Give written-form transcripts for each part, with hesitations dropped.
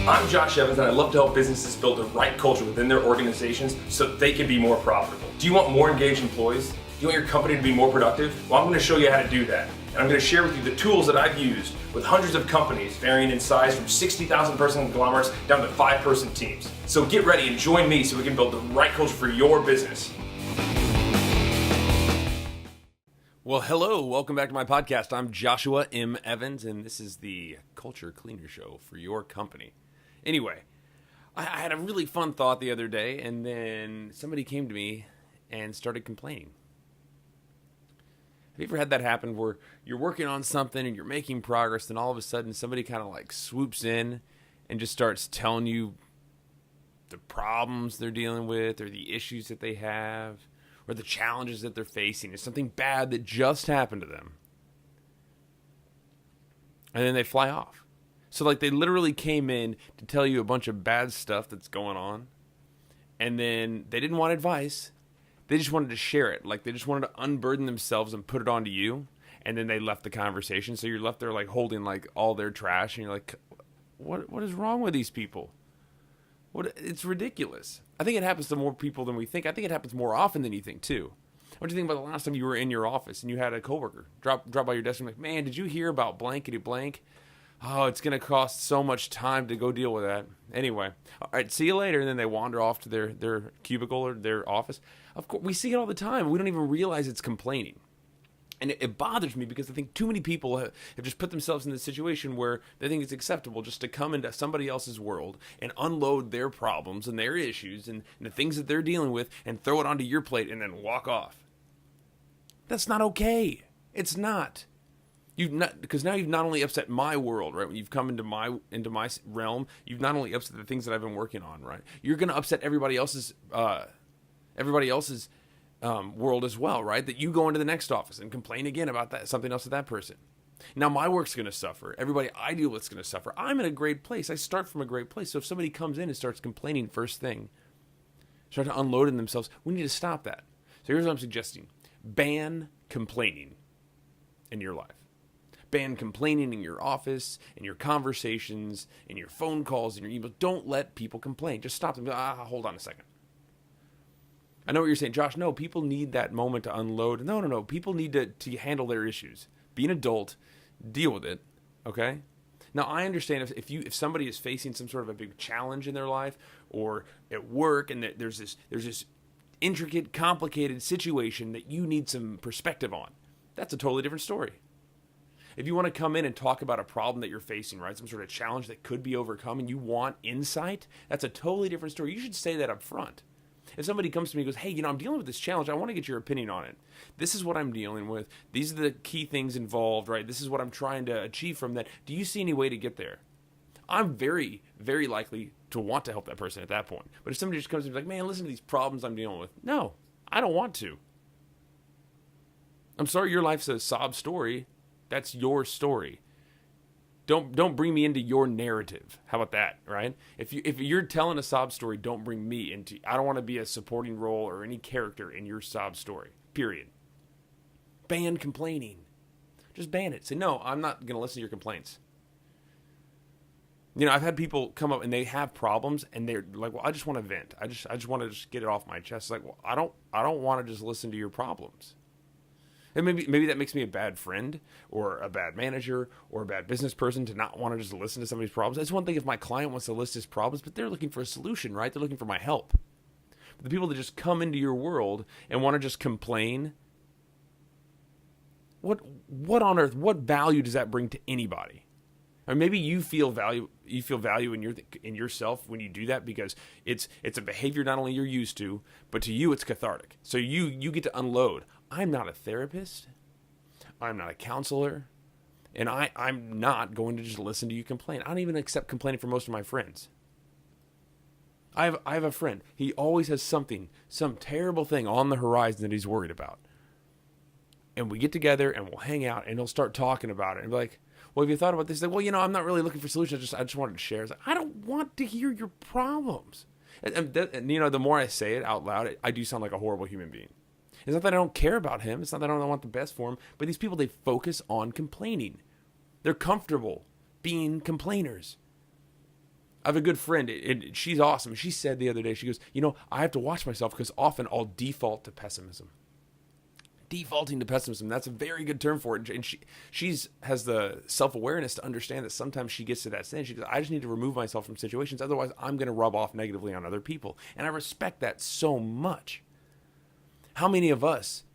I'm Josh Evans, and I love to help businesses build the right culture within their organizations so they can be more profitable. Do you want more engaged employees? Do you want your company to be more productive? Well, I'm going to show you how to do that. And I'm going to share with you the tools that I've used with hundreds of companies varying in size from 60,000 person conglomerates down to 5-person teams. So get ready and join me so we can build the right culture for your business. Well, hello, welcome back to my podcast. I'm Joshua M. Evans, and this is the Culture Cleaner Show for your company. Anyway, I had a really fun thought the other day, and then somebody came to me and started complaining. Have you ever had that happen where you're working on something and you're making progress, and all of a sudden somebody kind of like swoops in and just starts telling you the problems they're dealing with or the issues that they have or the challenges that they're facing? It's something bad that just happened to them. And then they fly off. So like they literally came in to tell you a bunch of bad stuff that's going on. And then they didn't want advice. They just wanted to share it. Like they just wanted to unburden themselves and put it onto you. And then they left the conversation. So you're left there like holding like all their trash. And you're like, what is wrong with these people? It's ridiculous. I think it happens to more people than we think. I think it happens more often than you think too. What do you think about the last time you were in your office and you had a coworker drop by your desk and be like, man, did you hear about blankety blank? Oh, it's going to cost so much time to go deal with that. Anyway, all right, see you later. And then they wander off to their cubicle or their office. Of course, we see it all the time. We don't even realize it's complaining. And it bothers me because I think too many people have just put themselves in this situation where they think it's acceptable just to come into somebody else's world and unload their problems and their issues and the things that they're dealing with and throw it onto your plate and then walk off. That's not okay. It's not. Because now you've not only upset my world, right? When you've come into my realm, you've not only upset the things that I've been working on, right? You're going to upset everybody else's world as well, right? That you go into the next office and complain again about something else with that person. Now my work's going to suffer. Everybody I deal with is going to suffer. I'm in a great place. I start from a great place. So if somebody comes in and starts complaining first thing, start to unloading themselves, we need to stop that. So here's what I'm suggesting. Ban complaining in your life. Ban complaining in your office, in your conversations, in your phone calls, in your emails. Don't let people complain. Just stop them. Hold on a second. I know what you're saying, Josh. No, people need that moment to unload. No. People need to handle their issues. Be an adult. Deal with it. Okay? Now, I understand if somebody is facing some sort of a big challenge in their life or at work and that there's this intricate, complicated situation that you need some perspective on. That's a totally different story. If you want to come in and talk about a problem that you're facing, right, some sort of challenge that could be overcome and you want insight, that's a totally different story. You should say that up front. If somebody comes to me and goes, hey, I'm dealing with this challenge. I want to get your opinion on it. This is what I'm dealing with. These are the key things involved, right? This is what I'm trying to achieve from that. Do you see any way to get there? I'm very, very likely to want to help that person at that point. But if somebody just comes to me like, man, listen to these problems I'm dealing with. No, I don't want to. I'm sorry your life's a sob story. That's your story. Don't bring me into your narrative. How about that, right? If you're telling a sob story, don't bring me into. I don't want to be a supporting role or any character in your sob story. Period. Ban complaining. Just ban it. Say no. I'm not going to listen to your complaints. I've had people come up and they have problems and they're like, well, I just want to vent. I just want to just get it off my chest. It's like, well, I don't want to just listen to your problems. And maybe that makes me a bad friend or a bad manager or a bad business person to not want to just listen to somebody's problems. It's one thing if my client wants to list his problems, but they're looking for a solution, right? They're looking for my help. But the people that just come into your world and want to just complain, what on earth, what value does that bring to anybody? Or maybe you feel value in yourself when you do that because it's a behavior not only you're used to, but to you it's cathartic. So you get to unload. I'm not a therapist. I'm not a counselor. And I'm not going to just listen to you complain. I don't even accept complaining from most of my friends. I have a friend. He always has some terrible thing on the horizon that he's worried about. And we get together and we'll hang out and he'll start talking about it and be like, well, have you thought about this? Like, well, I'm not really looking for solutions. I just wanted to share. It's like, I don't want to hear your problems. And the more I say it out loud, I do sound like a horrible human being. It's not that I don't care about him. It's not that I don't want the best for him. But these people, they focus on complaining. They're comfortable being complainers. I have a good friend, and she's awesome. She said the other day, she goes, I have to watch myself because often I'll default to pessimism. Defaulting to pessimism, that's a very good term for it. And she has the self-awareness to understand that sometimes she gets to that stage. She goes, I just need to remove myself from situations. Otherwise, I'm going to rub off negatively on other people. And I respect that so much. How many of us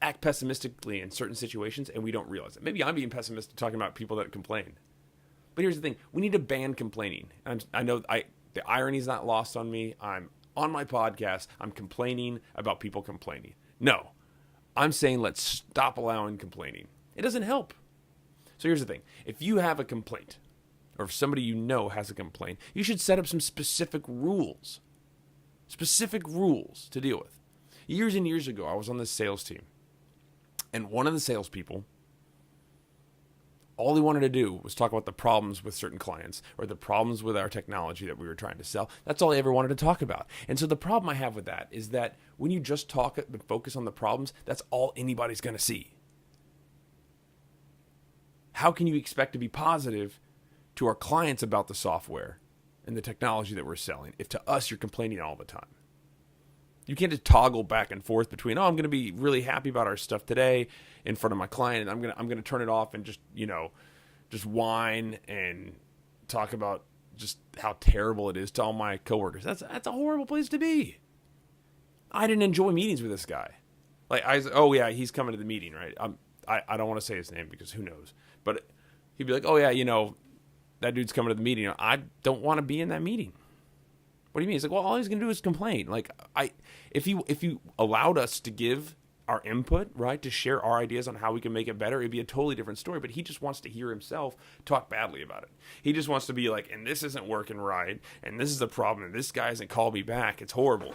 act pessimistically in certain situations and we don't realize it? Maybe I'm being pessimistic talking about people that complain. But here's the thing. We need to ban complaining. I know the irony is not lost on me. I'm on my podcast. I'm complaining about people complaining. No. I'm saying let's stop allowing complaining. It doesn't help. So here's the thing. If you have a complaint, or if somebody you know has a complaint, you should set up some specific rules. Specific rules to deal with. Years and years ago, I was on this sales team. And one of the salespeople, all he wanted to do was talk about the problems with certain clients or the problems with our technology that we were trying to sell. That's all he ever wanted to talk about. And so the problem I have with that is that when you just talk and focus on the problems, that's all anybody's going to see. How can you expect to be positive to our clients about the software and the technology that we're selling if to us you're complaining all the time? You can't just toggle back and forth between, I'm going to be really happy about our stuff today in front of my client, and I'm going to turn it off and just whine and talk about just how terrible it is to all my coworkers. That's a horrible place to be. I didn't enjoy meetings with this guy. Like he's coming to the meeting, right? I don't want to say his name because who knows. But he'd be like, that dude's coming to the meeting. I don't want to be in that meeting. What do you mean? He's like, well, all he's going to do is complain. Like, if you allowed us to give our input, right, to share our ideas on how we can make it better, it'd be a totally different story. But he just wants to hear himself talk badly about it. He just wants to be like, and this isn't working right, and this is the problem, and this guy hasn't called me back. It's horrible.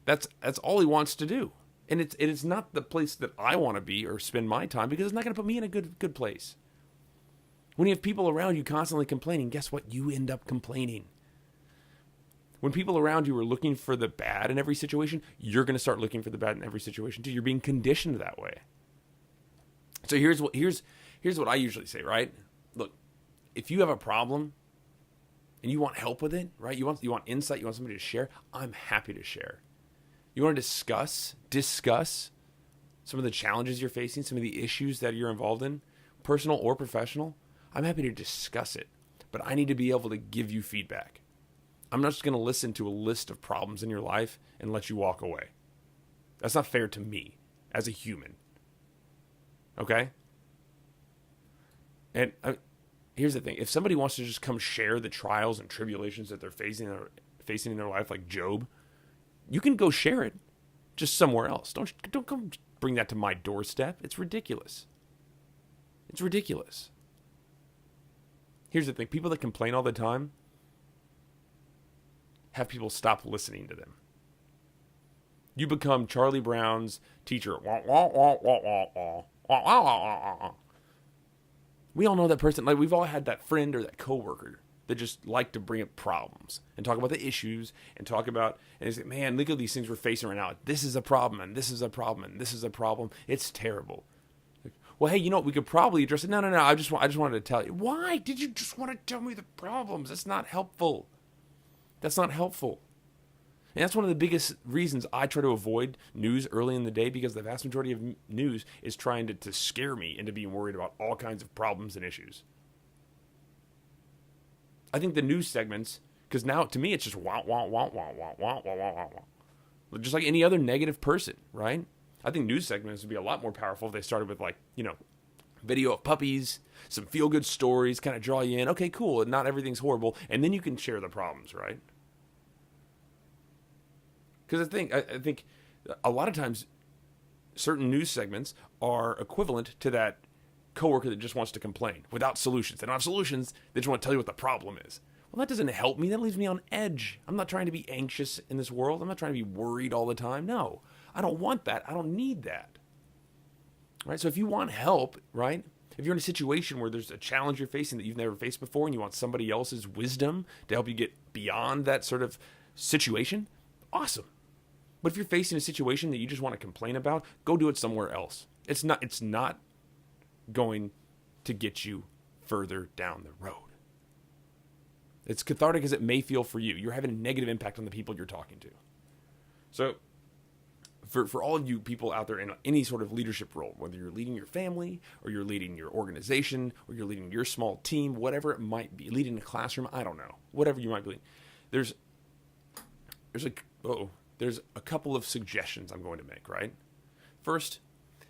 That's all he wants to do. And it's not the place that I want to be or spend my time because it's not going to put me in a good place. When you have people around you constantly complaining, guess what? You end up complaining. When people around you are looking for the bad in every situation, you're going to start looking for the bad in every situation too. You're being conditioned that way. So here's what I usually say, right? Look, if you have a problem and you want help with it, right? You want insight, you want somebody to share, I'm happy to share. You want to discuss some of the challenges you're facing, some of the issues that you're involved in, personal or professional, I'm happy to discuss it, but I need to be able to give you feedback. I'm not just going to listen to a list of problems in your life and let you walk away. That's not fair to me as a human. Okay? And here's the thing. If somebody wants to just come share the trials and tribulations that they're facing in their life, like Job, you can go share it just somewhere else. Don't come bring that to my doorstep. It's ridiculous. It's ridiculous. Here's the thing. People that complain all the time have people stop listening to them. You become Charlie Brown's teacher. We all know that person. Like, we've all had that friend or that coworker that just like to bring up problems and talk about the issues and talk about, and say, man, look at these things we're facing right now. This is a problem, and this is a problem, and this is a problem. It's terrible. Well, hey, we could probably address it. No. I just wanted to tell you. Why did you just want to tell me the problems? That's not helpful. That's not helpful. And that's one of the biggest reasons I try to avoid news early in the day, because the vast majority of news is trying to scare me into being worried about all kinds of problems and issues. I think the news segments, because now to me it's just wah, wah, wah, wah, wah, wah, wah, wah, wah. Just like any other negative person, right? I think news segments would be a lot more powerful if they started with video of puppies, some feel-good stories, kind of draw you in. Okay, cool. Not everything's horrible. And then you can share the problems, right? Because I think a lot of times certain news segments are equivalent to that coworker that just wants to complain without solutions. They don't have solutions. They just want to tell you what the problem is. Well, that doesn't help me. That leaves me on edge. I'm not trying to be anxious in this world. I'm not trying to be worried all the time. No, I don't want that. I don't need that. Right? So if you want help, right? If you're in a situation where there's a challenge you're facing that you've never faced before and you want somebody else's wisdom to help you get beyond that sort of situation, awesome. But if you're facing a situation that you just want to complain about, go do it somewhere else. It's not going to get you further down the road. It's cathartic as it may feel for you. You're having a negative impact on the people you're talking to. So for all of you people out there in any sort of leadership role, whether you're leading your family or you're leading your organization or you're leading your small team, whatever it might be, leading a classroom, I don't know, whatever you might be leading, there's a couple of suggestions I'm going to make, right? First,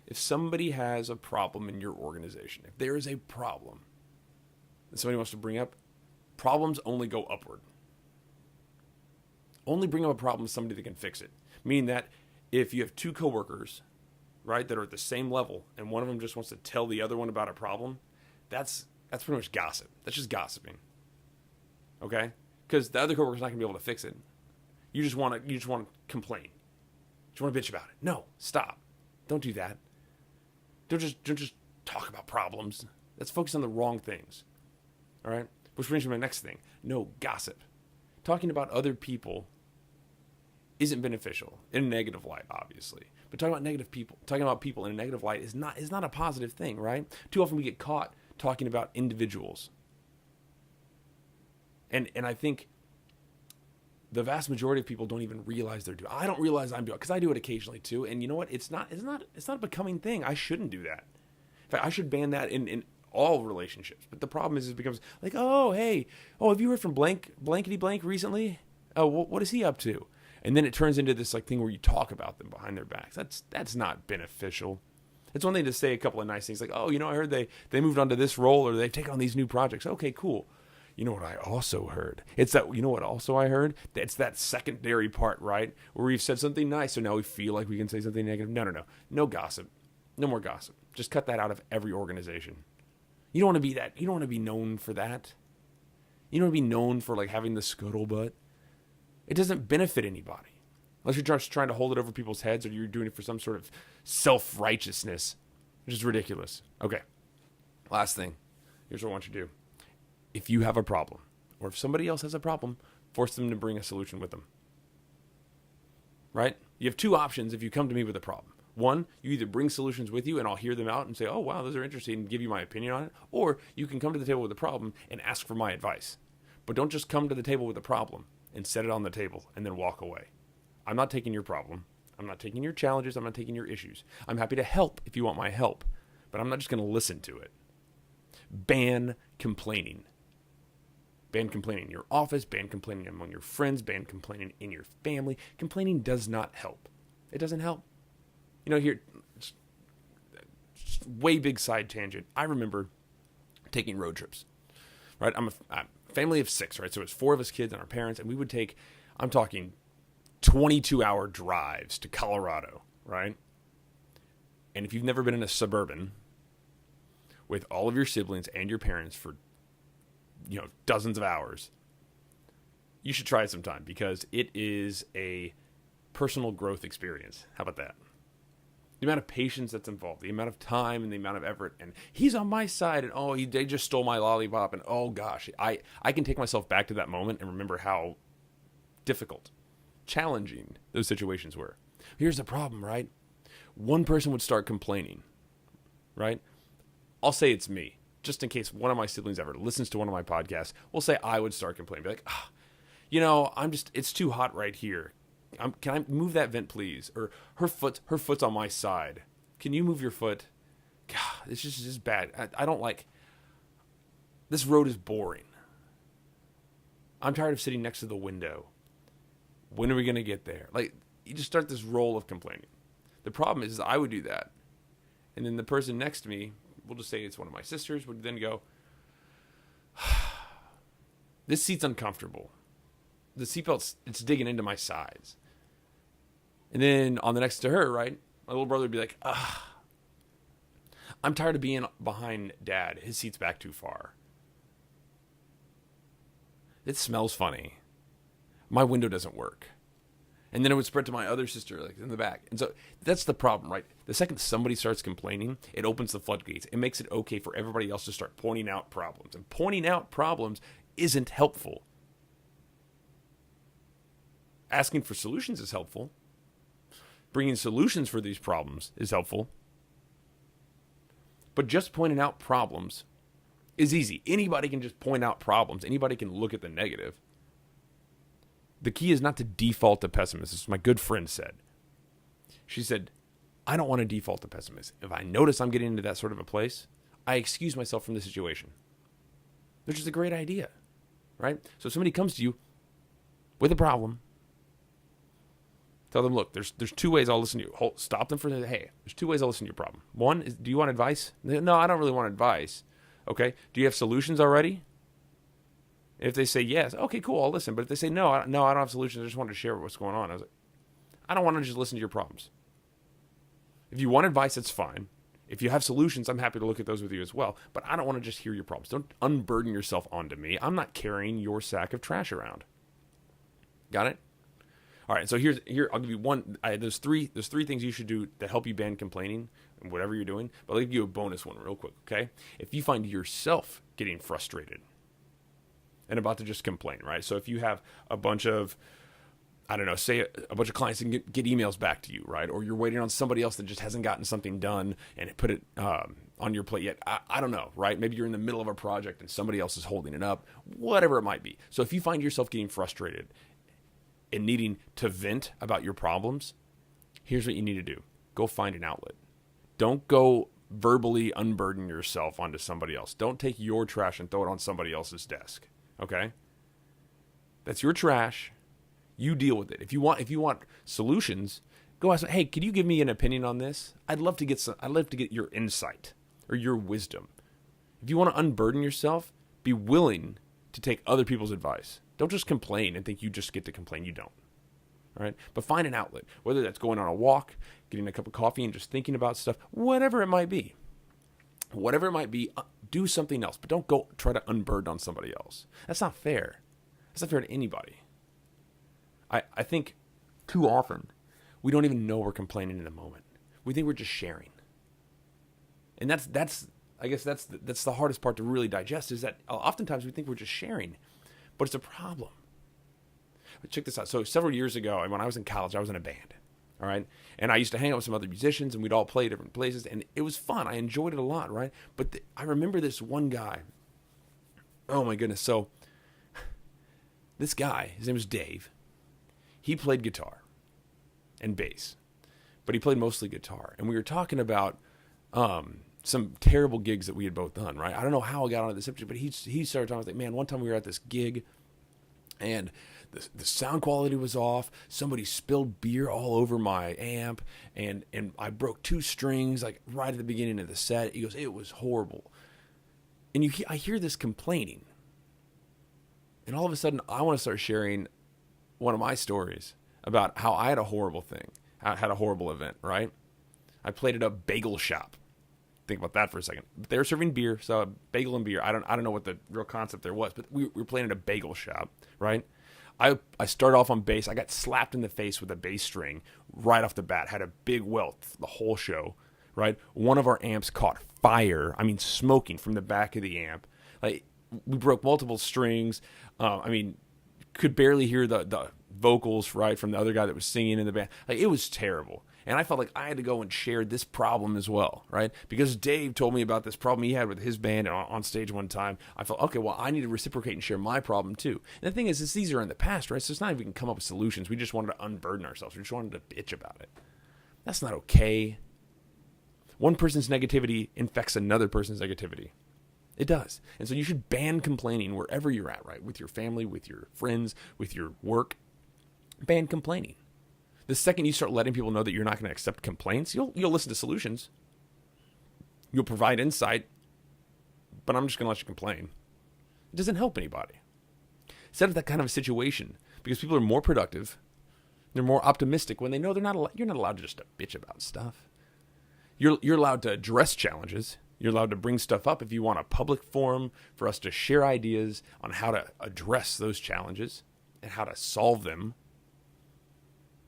if somebody has a problem in your organization, if there is a problem that somebody wants to bring up, problems only go upward. Only bring up a problem to somebody that can fix it. Meaning that if you have two coworkers, right, that are at the same level, and one of them just wants to tell the other one about a problem, that's pretty much gossip. That's just gossiping. Okay? Because the other coworker's not gonna be able to fix it. You just want to complain. You just want to bitch about it. No, stop. Don't do that. Don't just talk about problems. Let's focus on the wrong things. All right? Which brings me to my next thing. No gossip. Talking about other people isn't beneficial in a negative light, obviously. But talking about people in a negative light is not a positive thing, right? Too often we get caught talking about individuals. And I think the vast majority of people don't even realize they're doing. I don't realize I'm doing it because I do it occasionally too. And you know what? It's not a becoming thing. I shouldn't do that. In fact, I should ban that in all relationships. But the problem is it becomes like, oh, hey, have you heard from blankety blank recently? Oh, what is he up to? And then it turns into this like thing where you talk about them behind their backs. That's not beneficial. It's one thing to say a couple of nice things like, oh, I heard they moved on to this role or they've taken on these new projects. Okay, cool. You know what I also heard? It's that, you know what also I heard? It's that secondary part, right? Where we've said something nice, so now we feel like we can say something negative. No. No gossip. No more gossip. Just cut that out of every organization. You don't want to be that. You don't want to be known for that. You don't want to be known for like having the scuttlebutt. It doesn't benefit anybody. Unless you're just trying to hold it over people's heads or you're doing it for some sort of self-righteousness, which is ridiculous. Okay. Last thing. Here's what I want you to do. If you have a problem, or if somebody else has a problem, force them to bring a solution with them. Right? You have two options if you come to me with a problem. One, you either bring solutions with you and I'll hear them out and say, oh, wow, those are interesting and give you my opinion on it. Or you can come to the table with a problem and ask for my advice. But don't just come to the table with a problem and set it on the table and then walk away. I'm not taking your problem. I'm not taking your challenges. I'm not taking your issues. I'm happy to help if you want my help, but I'm not just going to listen to it. Ban complaining. Ban complaining in your office, ban complaining among your friends, ban complaining in your family. Complaining does not help. It doesn't help. Here, way big side tangent. I remember taking road trips, right? I'm a family of 6, right? So it's 4 of us kids and our parents, and we would take, I'm talking 22-hour drives to Colorado, right? And if you've never been in a Suburban with all of your siblings and your parents for dozens of hours, you should try it sometime because it is a personal growth experience. How about that? The amount of patience that's involved, the amount of time and the amount of effort, and he's on my side, and they just stole my lollipop, and oh gosh, I can take myself back to that moment and remember how difficult, challenging those situations were. Here's the problem, right? One person would start complaining, right? I'll say it's me. Just in case one of my siblings ever listens to one of my podcasts, we'll say I would start complaining. Be like, it's too hot right here. Can I move that vent, please? Or her foot's on my side. Can you move your foot? God, it's just bad. I don't like, this road is boring. I'm tired of sitting next to the window. When are we going to get there? Like, you just start this roll of complaining. The problem is I would do that. And then the person next to me, we'll just say it's one of my sisters, would then go, this seat's uncomfortable. The seatbelt's, it's digging into my sides. And then on the next to her, right, my little brother would be like, I'm tired of being behind Dad. His seat's back too far. It smells funny. My window doesn't work. And then it would spread to my other sister, like in the back. And so that's the problem, right? The second somebody starts complaining, it opens the floodgates. It makes it okay for everybody else to start pointing out problems. And pointing out problems isn't helpful. Asking for solutions is helpful. Bringing solutions for these problems is helpful. But just pointing out problems is easy. Anybody can just point out problems. Anybody can look at the negative. The key is not to default to pessimist. This is my good friend said. She said, I don't want to default to pessimist. If I notice I'm getting into that sort of a place, I excuse myself from the situation. Which is a great idea, right? So if somebody comes to you with a problem, tell them, look, there's two ways I'll listen to you. Stop them for hey, there's two ways I'll listen to your problem. One is, do you want advice? No, I don't really want advice. Okay. Do you have solutions already? If they say yes, okay, cool, I'll listen. But if they say no, I don't have solutions. I just wanted to share what's going on. I was like, I don't want to just listen to your problems. If you want advice, that's fine. If you have solutions, I'm happy to look at those with you as well. But I don't want to just hear your problems. Don't unburden yourself onto me. I'm not carrying your sack of trash around. Got it? All right, so here I'll give you one. There's three things you should do to help you ban complaining and whatever you're doing. But I'll give you a bonus one real quick, okay? If you find yourself getting frustrated and about to just complain, right? So if you have a bunch of, I don't know, say a bunch of clients and get emails back to you, right? Or you're waiting on somebody else that just hasn't gotten something done and put it on your plate yet. I don't know, right? Maybe you're in the middle of a project and somebody else is holding it up, whatever it might be. So if you find yourself getting frustrated and needing to vent about your problems, here's what you need to do. Go find an outlet. Don't go verbally unburden yourself onto somebody else. Don't take your trash and throw it on somebody else's desk, okay? That's your trash. You deal with it. If you want solutions, go ask, hey, could you give me an opinion on this? I'd love to get your insight or your wisdom. If you want to unburden yourself, be willing to take other people's advice. Don't just complain and think you just get to complain. You don't. All right? But find an outlet, whether that's going on a walk, getting a cup of coffee and just thinking about stuff, whatever it might be. Whatever it might be, do something else, but don't go try to unburden on somebody else. That's not fair. That's not fair to anybody. I think too often we don't even know we're complaining in the moment. We think we're just sharing. And that's I guess that's the hardest part to really digest, is that oftentimes we think we're just sharing, but it's a problem. But check this out. So several years ago, when I was in college, I was in a band. All right. And I used to hang out with some other musicians and we'd all play different places and it was fun. I enjoyed it a lot. Right. But I remember this one guy. Oh my goodness. So this guy, his name was Dave. He played guitar and bass, but he played mostly guitar. And we were talking about some terrible gigs that we had both done, right? I don't know how I got onto this subject, but he started talking. I was like, man, one time we were at this gig and the sound quality was off. Somebody spilled beer all over my amp and I broke 2 strings like right at the beginning of the set. He goes, it was horrible. And I hear this complaining. And all of a sudden I want to start sharing one of my stories about how I had a horrible thing. I had a horrible event, right? I played at a bagel shop. Think about that for a second. They were serving beer, so a bagel and beer. I don't know what the real concept there was, but we were playing at a bagel shop, right? I started off on bass. I got slapped in the face with a bass string right off the bat. Had a big welt the whole show, right? One of our amps caught fire. I mean, smoking from the back of the amp. Like, we broke multiple strings. Could barely hear the vocals, right, from the other guy that was singing in the band. Like, it was terrible. And I felt like I had to go and share this problem as well, right? Because Dave told me about this problem he had with his band on stage one time. I felt, okay, well, I need to reciprocate and share my problem too. And the thing is these are in the past, right? So it's not like we can come up with solutions. We just wanted to unburden ourselves. We just wanted to bitch about it. That's not okay. One person's negativity infects another person's negativity. It does. And so you should ban complaining wherever you're at, right? With your family, with your friends, with your work. Ban complaining. The second you start letting people know that you're not going to accept complaints, you'll listen to solutions. You'll provide insight, but I'm just going to let you complain. It doesn't help anybody. Set up that kind of a situation because people are more productive. They're more optimistic when they know you're not allowed to just to bitch about stuff. You're allowed to address challenges. You're allowed to bring stuff up if you want a public forum for us to share ideas on how to address those challenges and how to solve them.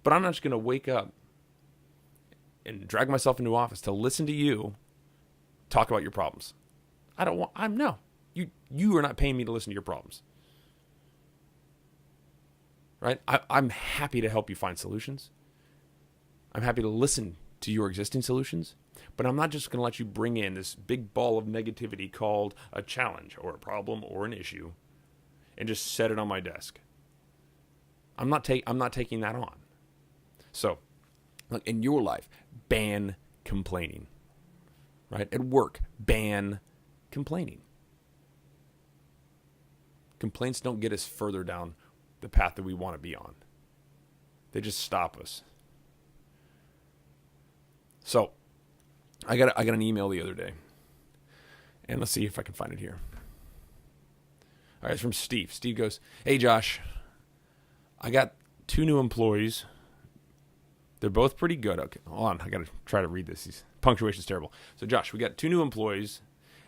But I'm not just going to wake up and drag myself into office to listen to you talk about your problems. You are not paying me to listen to your problems. Right? I'm happy to help you find solutions. I'm happy to listen to your existing solutions, but I'm not just going to let you bring in this big ball of negativity called a challenge or a problem or an issue and just set it on my desk. I'm not taking that on. So, look, in your life, ban complaining. Right? At work, ban complaining. Complaints don't get us further down the path that we want to be on. They just stop us. So, I got an email the other day. And let's see if I can find it here. All right, it's from Steve. Steve goes, "Hey Josh, I got 2 new employees. They're both pretty good." Okay, hold on. I got to try to read this. Punctuation's terrible. So Josh, we got 2 new employees,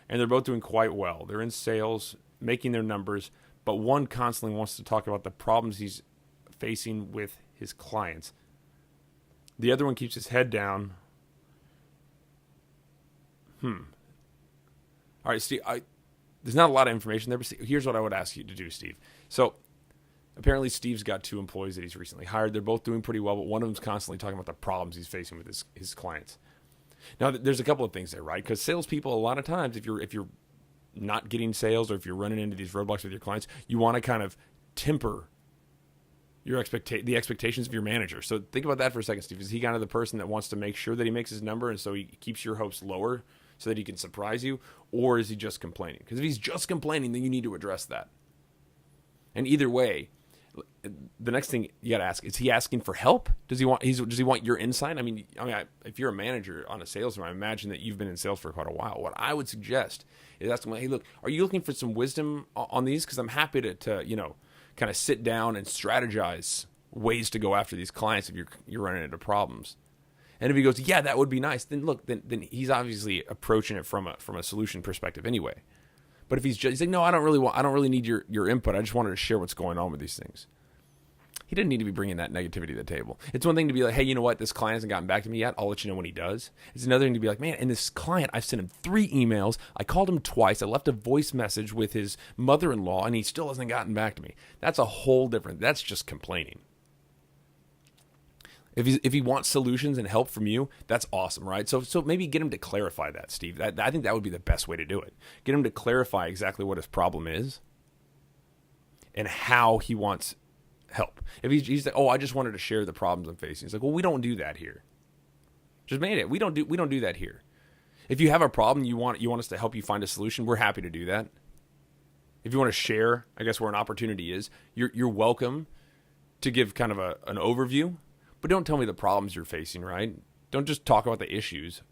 and they're both doing quite well. They're in sales, making their numbers, but one constantly wants to talk about the problems he's facing with his clients. The other one keeps his head down. All right, Steve, there's not a lot of information there, but here's what I would ask you to do, Steve. So apparently Steve's got 2 employees that he's recently hired. They're both doing pretty well, but one of them's constantly talking about the problems he's facing with his clients. Now, there's a couple of things there, right? Because salespeople, a lot of times, if you're not getting sales or if you're running into these roadblocks with your clients, you want to kind of temper your the expectations of your manager. So think about that for a second, Steve. Is he kind of the person that wants to make sure that he makes his number and so he keeps your hopes lower so that he can surprise you? Or is he just complaining? Because if he's just complaining, then you need to address that. And either way, the next thing you got to ask, is he asking for help? Does he want your insight? I mean, if you're a manager on a sales team, I imagine that you've been in sales for quite a while. What I would suggest is asking, "Hey, look, are you looking for some wisdom on these? Because I'm happy to kind of sit down and strategize ways to go after these clients if you're running into problems." And if he goes, "Yeah, that would be nice," then look, then he's obviously approaching it from a solution perspective anyway. But if he's like, "No, I don't really need your input. I just wanted to share what's going on with these things," he didn't need to be bringing that negativity to the table. It's one thing to be like, "Hey, you know what? This client hasn't gotten back to me yet. I'll let you know when he does." It's another thing to be like, "Man, and this client, I've sent him 3 emails. I called him twice. I left a voice message with his mother-in-law, and he still hasn't gotten back to me." That's a whole different. That's just complaining. If he wants solutions and help from you, that's awesome, right? So maybe get him to clarify that, Steve. I think that would be the best way to do it. Get him to clarify exactly what his problem is and how he wants help. If he's like, "Oh, I just wanted to share the problems I'm facing," he's like, "Well, we don't do that here. Just made it. We don't do that here. If you have a problem, you want us to help you find a solution, we're happy to do that. If you want to share, I guess where an opportunity is, you're welcome to give kind of an overview, but don't tell me the problems you're facing, right? Don't just talk about the issues.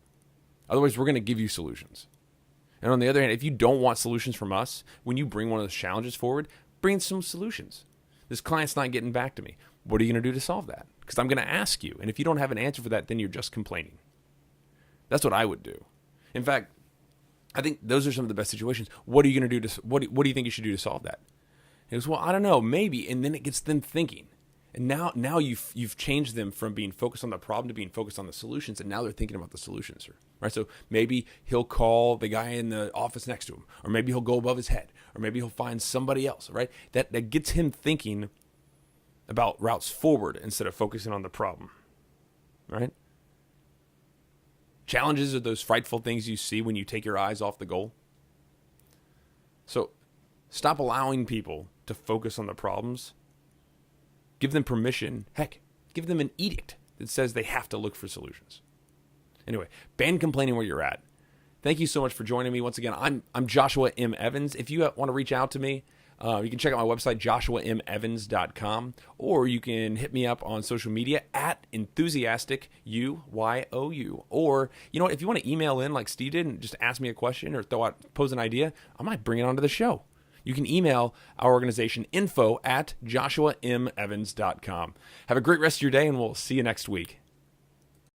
Otherwise, we're going to give you solutions. And on the other hand, if you don't want solutions from us, when you bring one of those challenges forward, bring some solutions. This client's not getting back to me. What are you going to do to solve that? Because I'm going to ask you. And if you don't have an answer for that, then you're just complaining. That's what I would do. In fact, I think those are some of the best situations. What are you going to do what do you think you should do to solve that? He goes, "Well, I don't know, maybe." And then it gets them thinking. And now you've changed them from being focused on the problem to being focused on the solutions, and now they're thinking about the solutions, right? So maybe he'll call the guy in the office next to him, or maybe he'll go above his head, or maybe he'll find somebody else, right? That gets him thinking about routes forward instead of focusing on the problem, right? Challenges are those frightful things you see when you take your eyes off the goal. So stop allowing people to focus on the problems. Give them permission. Heck, give them an edict that says they have to look for solutions. Anyway, ban complaining where you're at. Thank you so much for joining me. Once again, I'm Joshua M. Evans. If you want to reach out to me, you can check out my website, joshuamevans.com, or you can hit me up on social media at enthusiasticyou, or you know what, if you want to email in like Steve did and just ask me a question or pose an idea, I might bring it onto the show. You can email our organization, info@joshuamevans.com. Have a great rest of your day, and we'll see you next week.